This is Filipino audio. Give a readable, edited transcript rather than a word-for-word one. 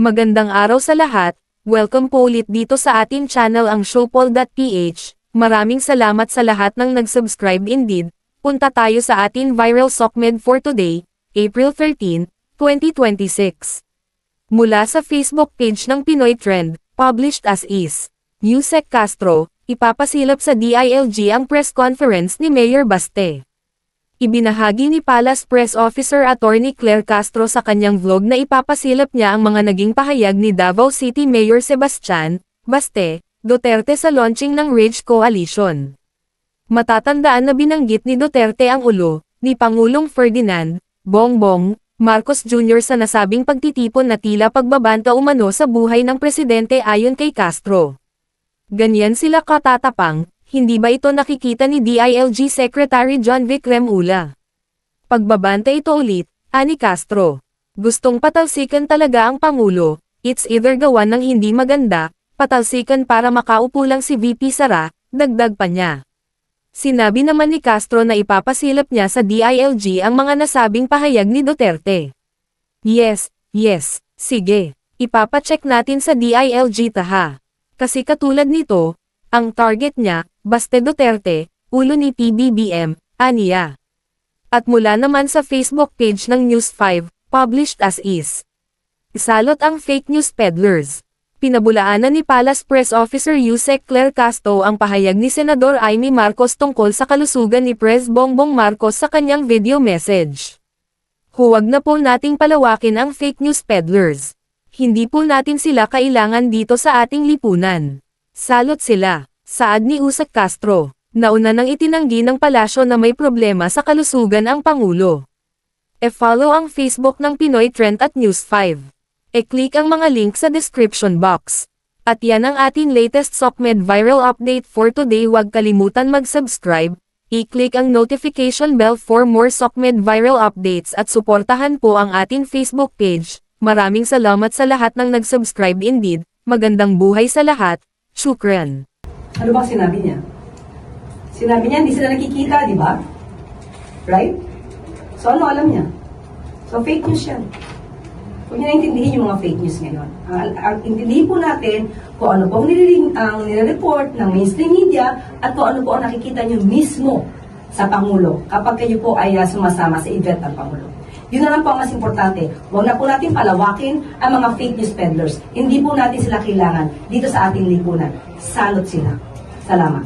Magandang araw sa lahat, welcome po ulit dito sa ating channel ang Showpol.ph. Maraming salamat sa lahat ng nag-subscribe indeed. Punta tayo sa ating viral SOCMED for today, April 13, 2026. Mula sa Facebook page ng Pinoy Trend, published as is. Yusek Castro, ipapasilap sa DILG ang press conference ni Mayor Baste. Ibinahagi ni Palace Press Officer Attorney Claire Castro sa kanyang vlog na ipapasilap niya ang mga naging pahayag ni Davao City Mayor Sebastian Baste Duterte sa launching ng Rage Coalition. Matatandaan na binanggit ni Duterte ang ulo ni Pangulong Ferdinand Bongbong Marcos Jr. sa nasabing pagtitipon na tila pagbabanta umano sa buhay ng presidente ayon kay Castro. Ganyan sila katatapang. Hindi ba ito nakikita ni DILG Secretary John Vic Remulla? Pagbabanta ito ulit, ani Castro. Gustong patalsikan talaga ang Pangulo, it's either gawan ng hindi maganda, patalsikan para makaupo lang si VP Sara, dagdag pa niya. Sinabi naman ni Castro na ipapasilap niya sa DILG ang mga nasabing pahayag ni Duterte. Yes, sige, ipapacheck natin sa DILG taha. Kasi katulad nito, ang target niya, Baste Duterte, ulo ni PBBM, aniya. At mula naman sa Facebook page ng News 5, published as is. Isalot ang fake news peddlers. Pinabulaanan ni Palace Press Officer Yusek Claire Castro ang pahayag ni Senador Amy Marcos tungkol sa kalusugan ni Pres Bongbong Marcos sa kanyang video message. Huwag na po nating palawakin ang fake news peddlers. Hindi po natin sila kailangan dito sa ating lipunan. Salot sila. Saad ni Yusek Castro, nauna nang itinanggi ng palasyo na may problema sa kalusugan ang Pangulo. E-follow ang Facebook ng Pinoy Trend at News 5. E-click ang mga link sa description box. At yan ang ating latest SOCMED viral update for today. Huwag kalimutan mag-subscribe, i-click ang notification bell for more SOCMED viral updates at suportahan po ang ating Facebook page. Maraming salamat sa lahat ng nag-subscribe indeed. Magandang buhay sa lahat. Shukran. Ano ba sinabi niya? Sinabi niya, hindi sila nakikita, di ba? Right? So, ano alam niya? So, fake news yan. Huwag niya naintindihin yung mga fake news ngayon. Ang intindihin po natin kung ano po ang nire-report ng mainstream media at kung ano po ang nakikita niyo mismo sa Pangulo kapag kayo po ay sumasama sa event ng Pangulo. Yun na lang po ang mas importante. Huwag na po natin palawakin ang mga fake news peddlers. Hindi po natin sila kailangan dito sa ating lipunan. Salot sila. Salamat.